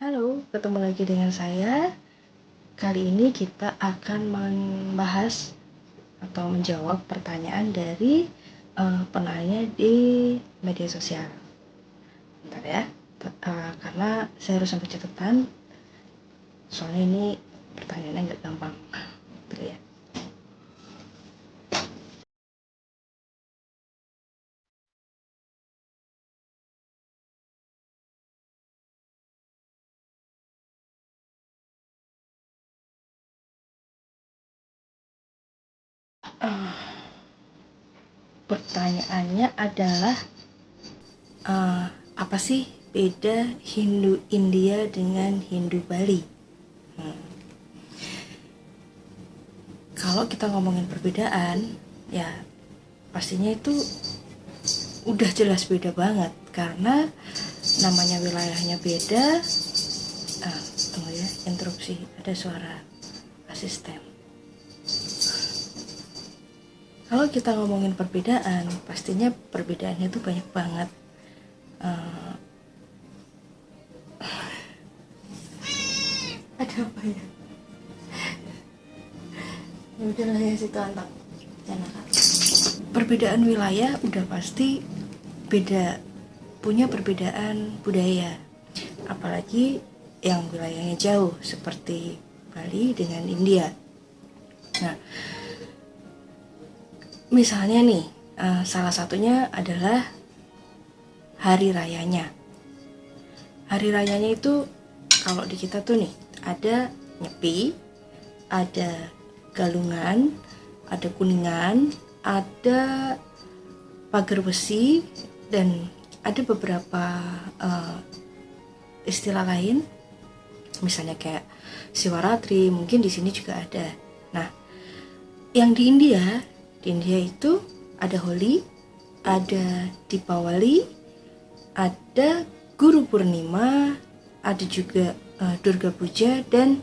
Halo, ketemu lagi dengan saya. Kali ini kita akan membahas atau menjawab pertanyaan dari penanya di media sosial. Bentar ya, karena saya harus sampai catatan, soalnya ini pertanyaannya nggak gampang. Bentar ya. Pertanyaannya adalah apa sih beda Hindu India dengan Hindu Bali? Kalau kita ngomongin perbedaan, ya pastinya itu udah jelas beda banget karena namanya wilayahnya beda. Tunggu ya, interupsi, ada suara asisten. Kalau kita ngomongin perbedaan, pastinya perbedaannya itu banyak banget. Ada apa ya? Ya udahlah ya, situ antang. Perbedaan wilayah udah pasti beda, punya perbedaan budaya, apalagi yang wilayahnya jauh seperti Bali dengan India. Nah, misalnya nih, salah satunya adalah hari rayanya. Hari rayanya itu kalau di kita tuh nih ada Nyepi, ada Galungan, ada Kuningan, ada Pager Besi, dan ada beberapa istilah lain, misalnya kayak Siwaratri, mungkin di sini juga ada. Nah, yang di India itu ada Holi, ada Dipawali, ada Guru Purnima, ada juga Durga Puja, dan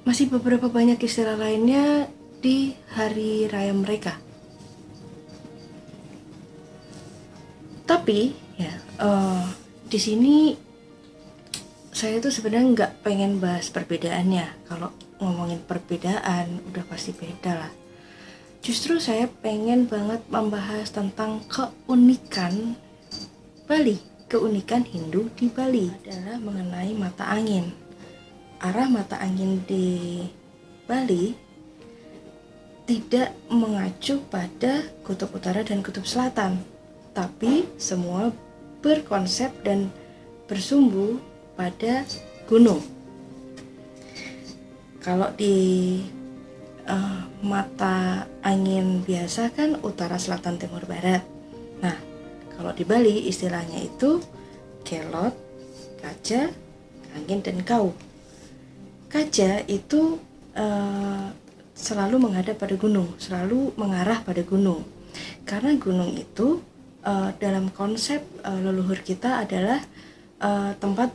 masih beberapa banyak istilah lainnya di hari raya mereka. Tapi ya di sini saya tuh sebenarnya nggak pengen bahas perbedaannya. Kalau ngomongin perbedaan udah pasti beda lah. Justru saya pengen banget membahas tentang keunikan Bali. Keunikan Hindu di Bali adalah mengenai mata angin. Arah mata angin di Bali tidak mengacu pada kutub utara dan kutub selatan, tapi semua berkonsep dan bersumbu pada gunung. Kalau di mata angin biasa kan utara, selatan, timur, barat. Nah, kalau di Bali istilahnya itu Kelot, Kaja, Angin, dan Kau. Kaja itu selalu menghadap pada gunung, selalu mengarah pada gunung. Karena gunung itu dalam konsep leluhur kita adalah tempat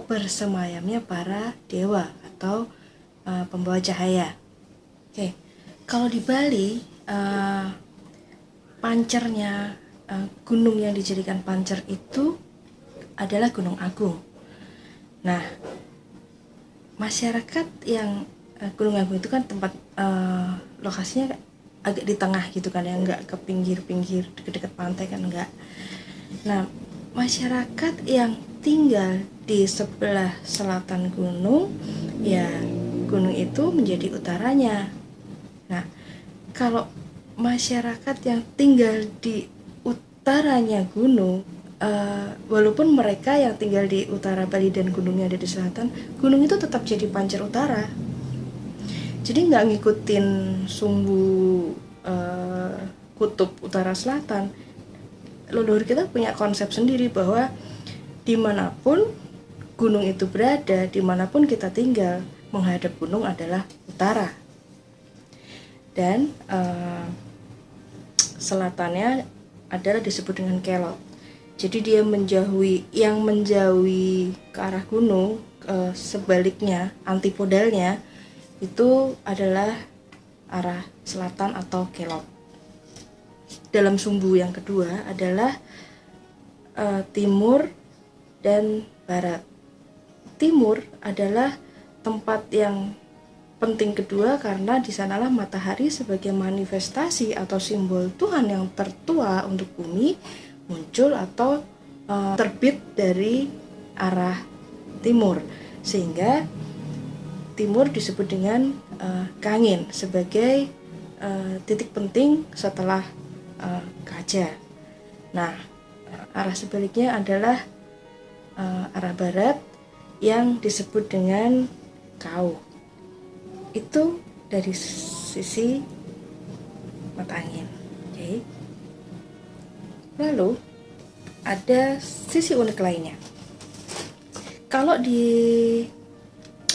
bersemayamnya para dewa atau pembawa cahaya. Oke, kalau di Bali pancernya gunung yang dijadikan pancer itu adalah Gunung Agung. Nah, masyarakat yang Gunung Agung itu kan tempat lokasinya agak di tengah gitu kan ya, nggak ke pinggir-pinggir dekat-dekat pantai kan, enggak. Nah, masyarakat yang tinggal di sebelah selatan gunung, ya gunung itu menjadi utaranya. Nah, kalau masyarakat yang tinggal di utaranya gunung, walaupun mereka yang tinggal di utara Bali dan gunungnya ada di selatan, gunung itu tetap jadi pancer utara. Jadi nggak ngikutin sumbu kutub utara selatan. Leluhur kita punya konsep sendiri bahwa dimanapun gunung itu berada, dimanapun kita tinggal, menghadap gunung adalah utara. Dan selatannya adalah disebut dengan Kelot. Jadi dia yang menjauhi ke arah gunung, sebaliknya antipodalnya itu adalah arah selatan atau Kelot. Dalam sumbu yang kedua adalah timur dan barat. timur adalah tempat yang penting kedua karena di sanalah matahari sebagai manifestasi atau simbol Tuhan yang tertua untuk bumi muncul atau terbit dari arah timur, sehingga timur disebut dengan Kangin sebagai titik penting setelah Kaja. Nah, arah sebaliknya adalah arah barat yang disebut dengan Kau. Itu dari sisi mata angin. Oke. Lalu ada sisi unik lainnya. Kalau di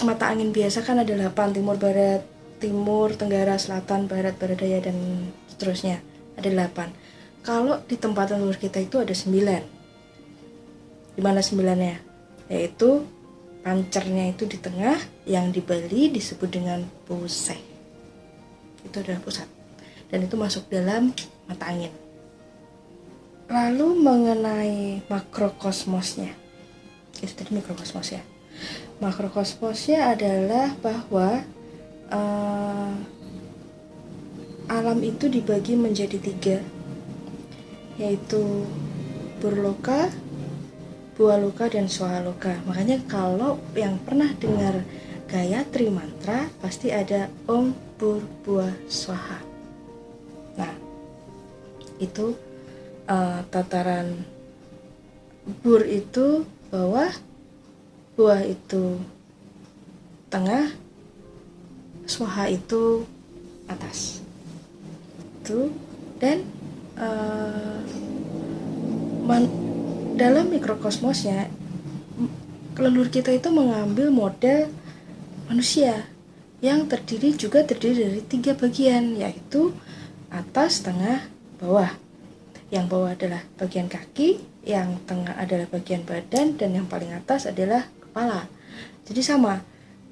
mata angin biasa kan ada 8, timur, barat, timur, tenggara, selatan, barat, barat daya, dan seterusnya. Ada 8. Kalau di tempat timur kita itu ada 9. Di mana 9-nya? Yaitu pancernya itu di tengah, yang di Bali disebut dengan Puseh. Itu adalah pusat. Dan itu masuk dalam mata angin. Lalu mengenai makrokosmosnya. Itu tadi mikrokosmos ya. Makrokosmosnya adalah bahwa alam itu dibagi menjadi 3, yaitu Burloka, Bualoka, dan Swahaloka. Makanya kalau yang pernah dengar Gayatri Mantra pasti ada Om Bur Bua Swaha. Nah, itu tataran Bur itu bawah, Buah itu tengah, Swaha itu atas. Itu dan dalam mikrokosmosnya leluhur kita itu mengambil model manusia yang terdiri dari 3 bagian, yaitu atas, tengah, bawah. Yang bawah adalah bagian kaki, yang tengah adalah bagian badan, dan yang paling atas adalah kepala. Jadi sama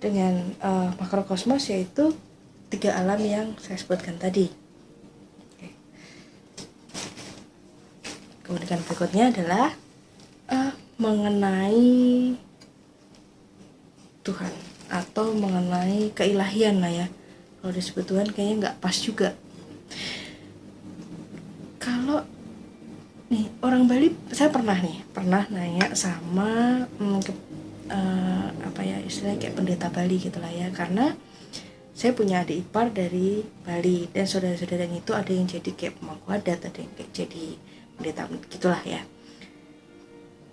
dengan makrokosmos, yaitu 3 alam yang saya sebutkan tadi. Kemudian berikutnya adalah mengenai Tuhan atau mengenai keilahian lah ya. Kalau disebut Tuhan kayaknya nggak pas juga. Kalau nih orang Bali, saya pernah nanya sama istilahnya kayak pendeta Bali gitulah ya, karena saya punya adik ipar dari Bali dan saudara-saudaranya itu ada yang jadi kayak pemangku adat, ada yang kayak jadi pendeta gitulah ya.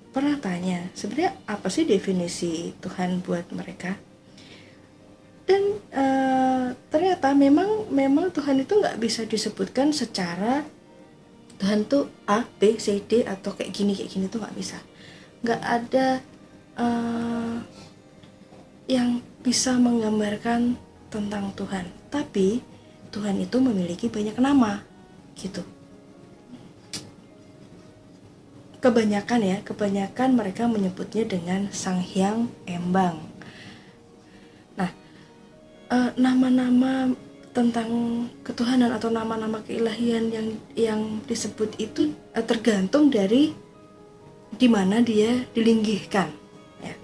Pernah tanya sebenarnya apa sih definisi Tuhan buat mereka, dan ternyata memang Tuhan itu nggak bisa disebutkan secara Tuhan tuh A, B, C, D atau kayak gini tuh nggak bisa. Nggak ada yang bisa menggambarkan tentang Tuhan. Tapi Tuhan itu memiliki banyak nama gitu. Kebanyakan mereka menyebutnya dengan Sang Hyang Embang. Nah, nama-nama tentang ketuhanan atau nama-nama keilahian yang disebut itu tergantung dari di mana dia dilinggihkan. Ya.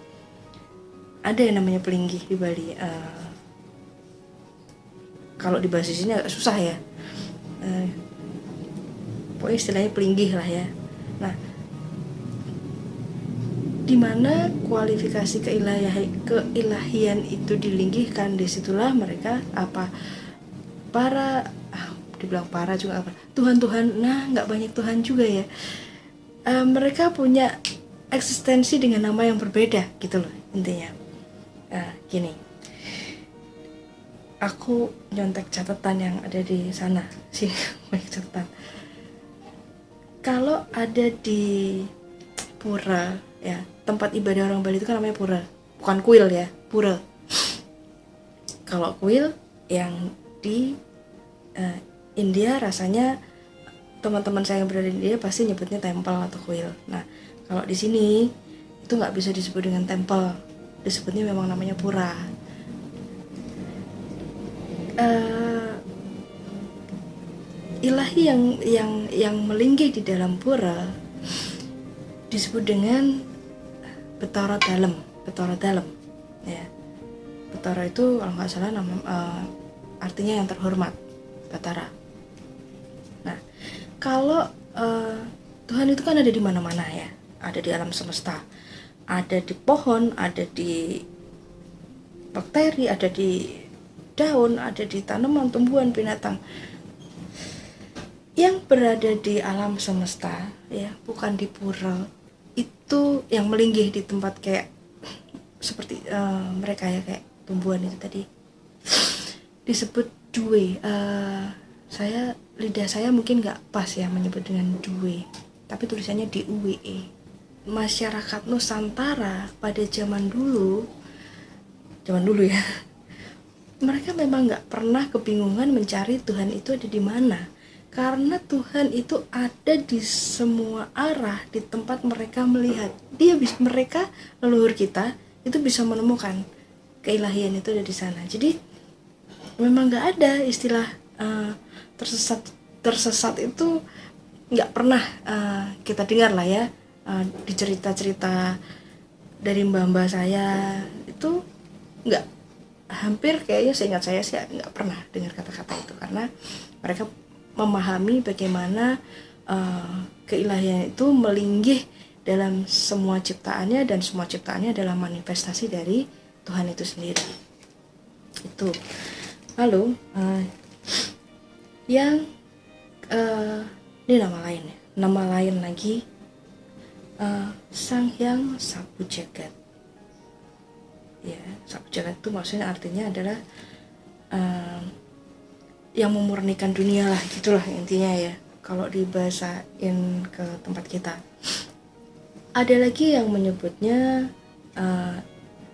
Ada yang namanya pelinggih di Bali. Kalau di bahasa sini agak susah ya. Pokoknya istilahnya pelinggih lah ya. Nah, di mana kualifikasi keilahian itu dilinggihkan, disitulah mereka dibilang para juga apa, Tuhan, nah nggak banyak Tuhan juga ya. Mereka punya eksistensi dengan nama yang berbeda gitu loh intinya. Gini, aku nyontek catatan yang ada di sana sih, banyak catatan. Kalau ada di pura ya, tempat ibadah orang Bali itu kan namanya pura, bukan kuil ya, pura. Kalau kuil yang di India, rasanya teman-teman saya yang berada di India pasti nyebutnya temple atau kuil. Nah, kalau di sini itu nggak bisa disebut dengan temple, disebutnya memang namanya pura. Ilahi yang melinggih di dalam pura disebut dengan Betara Dalem. Betara Dalem ya. Betara itu kalau nggak salah nama artinya yang terhormat, Batara. Nah, kalau Tuhan itu kan ada di mana-mana ya, ada di alam semesta, ada di pohon, ada di bakteri, ada di daun, ada di tanaman, tumbuhan, binatang yang berada di alam semesta ya, bukan di pura. Itu yang melinggih di tempat kayak seperti mereka ya, kayak tumbuhan itu tadi disebut duwe. Lidah saya mungkin nggak pas ya menyebut dengan duwe, tapi tulisannya DUWE. Masyarakat Nusantara pada zaman dulu ya, mereka memang nggak pernah kebingungan mencari Tuhan itu ada di mana, karena Tuhan itu ada di semua arah, di tempat mereka melihat. Mereka leluhur kita itu bisa menemukan keilahian itu ada di sana. Jadi memang nggak ada istilah tersesat itu nggak pernah kita dengar lah ya, di cerita-cerita dari mbah-mbah saya itu nggak, hampir kayaknya seingat saya sih nggak pernah dengar kata-kata itu, karena mereka memahami bagaimana keilahian itu melinggih dalam semua ciptaannya, dan semua ciptaannya adalah manifestasi dari Tuhan itu sendiri. Itu. Lalu yang ini nama lain lagi, Sang Hyang Sabu Jagat. Ya, Sabu Jagat itu maksudnya artinya adalah yang memurnikan dunia lah, gitulah intinya ya, kalau dibahasain ke tempat kita. Ada lagi yang menyebutnya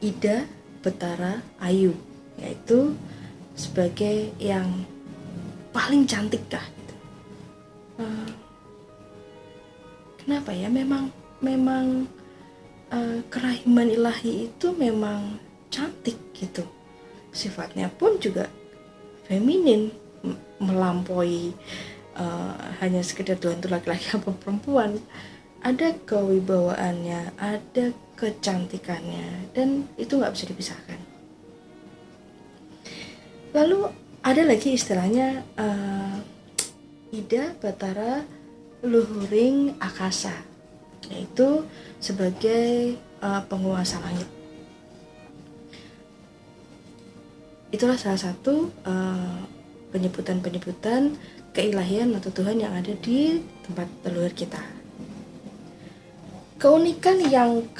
Ida Betara Ayu, yaitu sebagai yang paling cantik dah gitu. Kenapa ya, memang kerahiman ilahi itu memang cantik gitu, sifatnya pun juga feminin, melampaui hanya sekedar Tuhan itu laki-laki apa perempuan. Ada kewibawaannya, ada kecantikannya, dan itu nggak bisa dipisahkan. Lalu ada lagi istilahnya Ida Batara Luhuring Akasa, yaitu sebagai penguasa langit. Itulah salah satu penyebutan keilahian atau Tuhan yang ada di tempat leluhur kita. Keunikan yang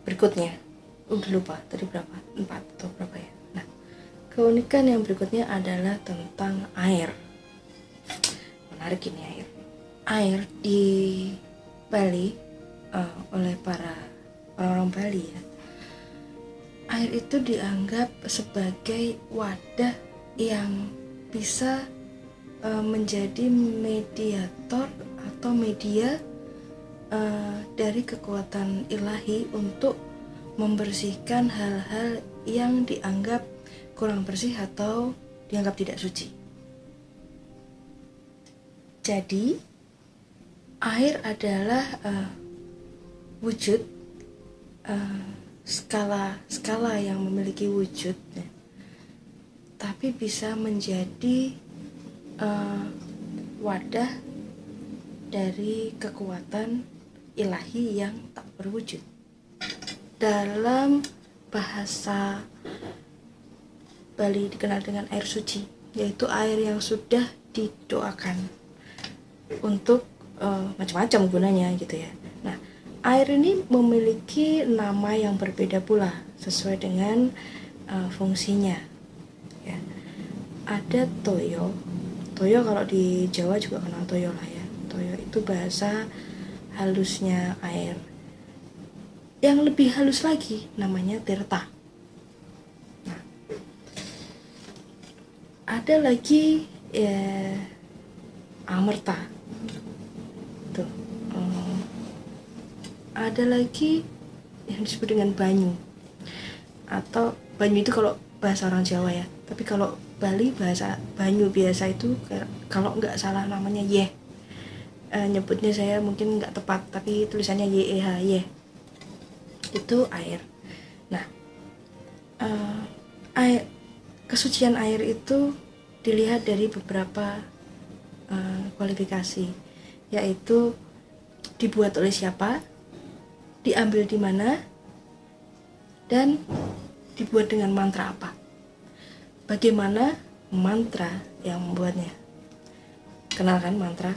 berikutnya, udah lupa tadi berapa, 4 atau berapa ya. Nah, keunikan yang berikutnya adalah tentang air. Menarik ini air di Bali, oleh para orang Bali ya, air itu dianggap sebagai wadah yang bisa menjadi mediator atau media dari kekuatan ilahi untuk membersihkan hal-hal yang dianggap kurang bersih atau dianggap tidak suci. Jadi air adalah wujud, skala yang memiliki wujud ya, tapi bisa menjadi wadah dari kekuatan ilahi yang tak berwujud. Dalam bahasa Bali dikenal dengan air suci, yaitu air yang sudah didoakan untuk macam-macam gunanya gitu ya. Nah, air ini memiliki nama yang berbeda pula sesuai dengan fungsinya ya. Ada toyo kalau di Jawa juga kenal toyo lah ya. Toyo itu bahasa halusnya air. Yang lebih halus lagi namanya tirta. Nah, ada lagi amerta. Tuh. Ada lagi yang disebut dengan banyu. Atau banyu itu kalau bahasa orang Jawa ya. Tapi kalau Bali bahasa banyu biasa itu kalau nggak salah namanya yeh. Nyebutnya saya mungkin nggak tepat, tapi tulisannya YEH, yeh. Itu air. Nah, kesucian air itu dilihat dari beberapa kualifikasi, yaitu dibuat oleh siapa, diambil di mana, dan dibuat dengan mantra apa. Bagaimana mantra yang membuatnya? Kenal kan mantra?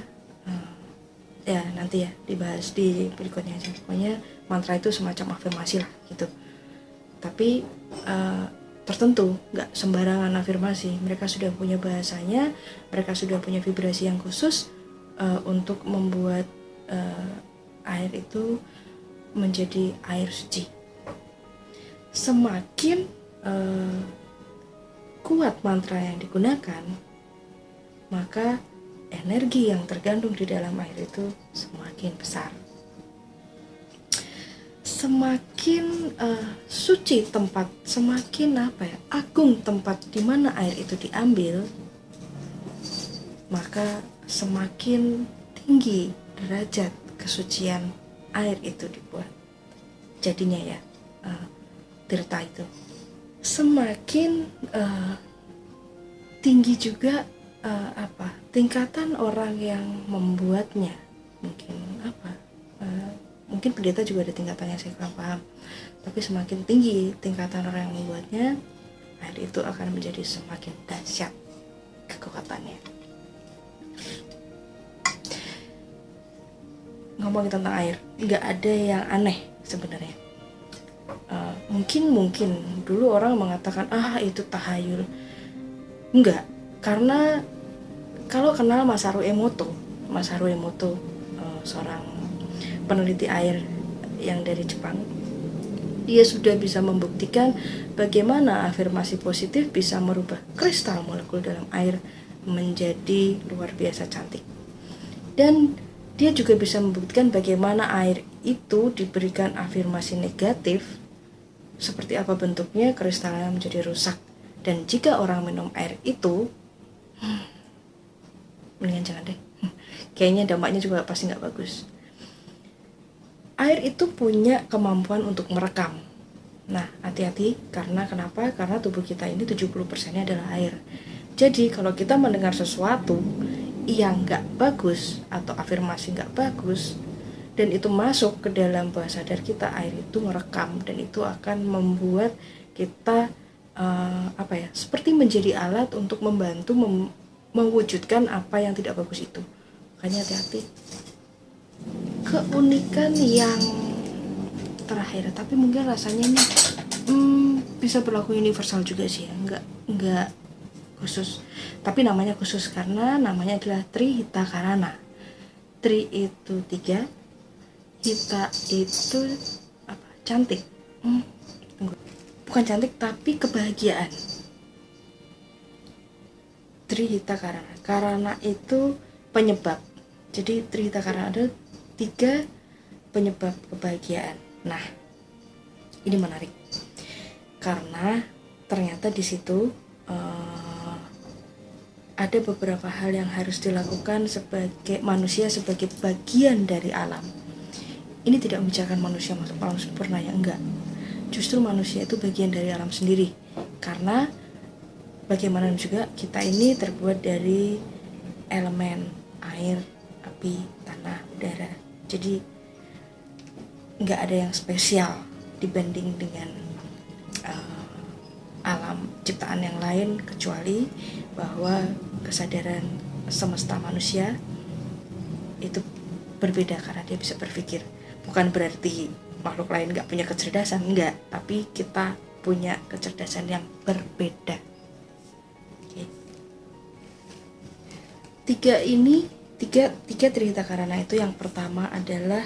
Ya nanti ya dibahas di berikutnya aja. Pokoknya mantra itu semacam afirmasi lah gitu. Tapi tertentu, nggak sembarangan afirmasi. Mereka sudah punya bahasanya, mereka sudah punya vibrasi yang khusus untuk membuat air itu menjadi air suci. Semakin kuat mantra yang digunakan, maka energi yang tergandung di dalam air itu semakin besar. Semakin suci tempat, semakin agung tempat di mana air itu diambil, maka semakin tinggi derajat kesucian air itu dibuat. Jadinya ya, tirta itu semakin tinggi juga tingkatan orang yang membuatnya. Mungkin pendeta juga ada tingkatannya, saya kurang paham. Tapi semakin tinggi tingkatan orang yang membuatnya, air itu akan menjadi semakin dahsyat kekuatannya. Ngomongin tentang air, nggak ada yang aneh sebenarnya. Mungkin dulu orang mengatakan itu tahayul. Enggak, karena kalau kenal Masaru Emoto seorang peneliti air yang dari Jepang, dia sudah bisa membuktikan bagaimana afirmasi positif bisa merubah kristal molekul dalam air menjadi luar biasa cantik. Dan dia juga bisa membuktikan bagaimana air itu diberikan afirmasi negatif, seperti apa bentuknya, kristalnya menjadi rusak. Dan jika orang minum air itu, mendingan jangan deh, kayaknya dampaknya juga pasti nggak bagus. Air itu punya kemampuan untuk merekam. Nah, hati-hati, karena kenapa? Karena tubuh kita ini 70%-nya adalah air. Jadi kalau kita mendengar sesuatu yang nggak bagus atau afirmasi nggak bagus, dan itu masuk ke dalam bawah sadar kita, air itu merekam, dan itu akan membuat kita seperti menjadi alat untuk membantu mewujudkan apa yang tidak bagus itu. Makanya hati-hati. Keunikan yang terakhir, tapi mungkin rasanya ini bisa berlaku universal juga sih ya, nggak khusus, tapi namanya khusus karena namanya adalah Trihita Karana. Tri itu 3, Hita itu cantik, bukan cantik tapi kebahagiaan. Trihita Karana, Karana itu penyebab. Jadi Trihita Karana ada 3 penyebab kebahagiaan. Nah, ini menarik karena ternyata di situ ada beberapa hal yang harus dilakukan sebagai manusia, sebagai bagian dari alam. Ini tidak membicarakan manusia masuk alam sempurna, ya enggak. Justru manusia itu bagian dari alam sendiri, karena bagaimana juga kita ini terbuat dari elemen air, api, tanah, udara. Jadi nggak ada yang spesial dibanding dengan alam ciptaan yang lain, kecuali bahwa kesadaran semesta manusia itu berbeda karena dia bisa berpikir. Bukan berarti makhluk lain nggak punya kecerdasan, enggak, tapi kita punya kecerdasan yang berbeda. Oke. Tiga Trihita Karana itu, yang pertama adalah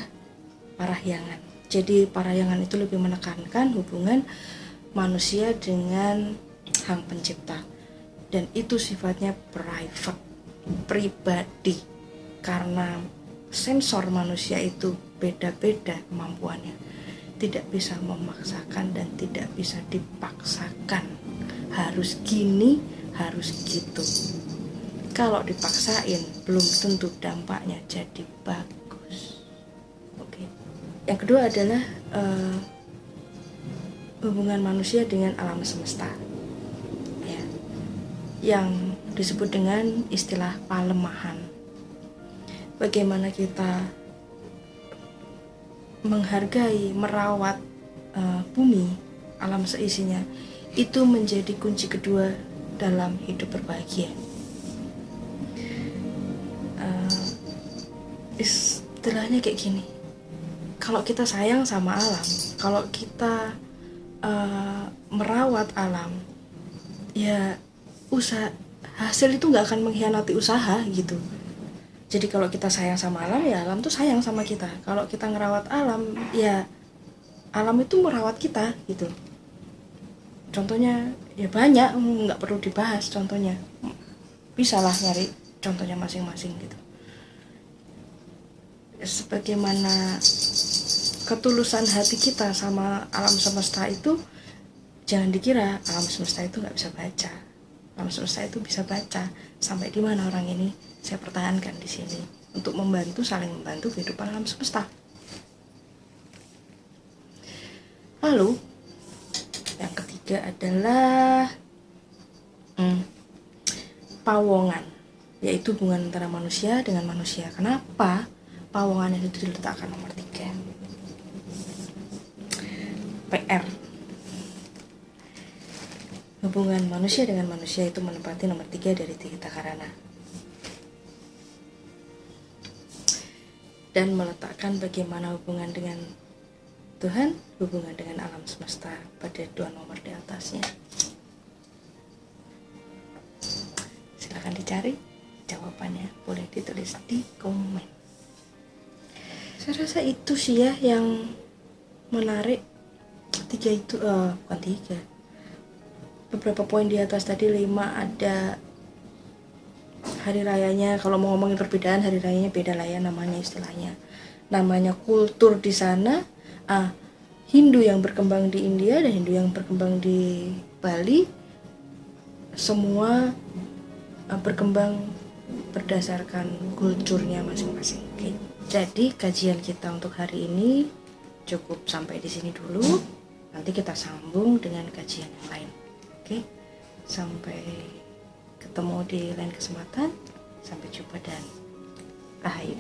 parahyangan. Jadi parahyangan itu lebih menekankan hubungan manusia dengan Sang Pencipta, dan itu sifatnya private, pribadi, karena sensor manusia itu beda-beda kemampuannya, tidak bisa memaksakan dan tidak bisa dipaksakan, harus gini, harus gitu. Kalau dipaksain belum tentu dampaknya jadi bagus. Oke. Yang kedua adalah hubungan manusia dengan alam semesta, ya, yang disebut dengan istilah palemahan. Bagaimana kita menghargai, merawat bumi, alam seisinya, itu menjadi kunci kedua dalam hidup berbahagia. Istilahnya kayak gini, kalau kita sayang sama alam, kalau kita merawat alam, ya hasil itu nggak akan mengkhianati usaha gitu. Jadi kalau kita sayang sama alam, ya alam tuh sayang sama kita. Kalau kita ngerawat alam, ya alam itu merawat kita gitu. Contohnya ya banyak, nggak perlu dibahas contohnya, bisa lah nyari contohnya masing-masing gitu. Sebagaimana ketulusan hati kita sama alam semesta itu, jangan dikira alam semesta itu nggak bisa baca. Alam semesta itu bisa baca sampai di mana orang ini. Saya pertahankan di sini untuk membantu, saling membantu kehidupan alam semesta. Lalu yang ketiga adalah pawongan, yaitu hubungan antara manusia dengan manusia. Kenapa pawongan itu diletakkan nomor 3? PR, hubungan manusia dengan manusia itu menempati nomor 3 dari Tirta Karana, dan meletakkan bagaimana hubungan dengan Tuhan, hubungan dengan alam semesta pada 2 nomor di atasnya. Silahkan dicari jawabannya, boleh ditulis di komen. Saya rasa itu sih ya yang menarik. Beberapa poin di atas tadi 5 ada hari rayanya. Kalau mau ngomongin perbedaan, hari rayanya beda lah ya namanya, istilahnya namanya kultur di sana. Hindu yang berkembang di India dan Hindu yang berkembang di Bali, semua berkembang berdasarkan kulturnya masing-masing. Oke. Jadi kajian kita untuk hari ini cukup sampai di sini dulu. Nanti kita sambung dengan kajian yang lain. Oke. Sampai ketemu di lain kesempatan. Sampai jumpa dan rahayu.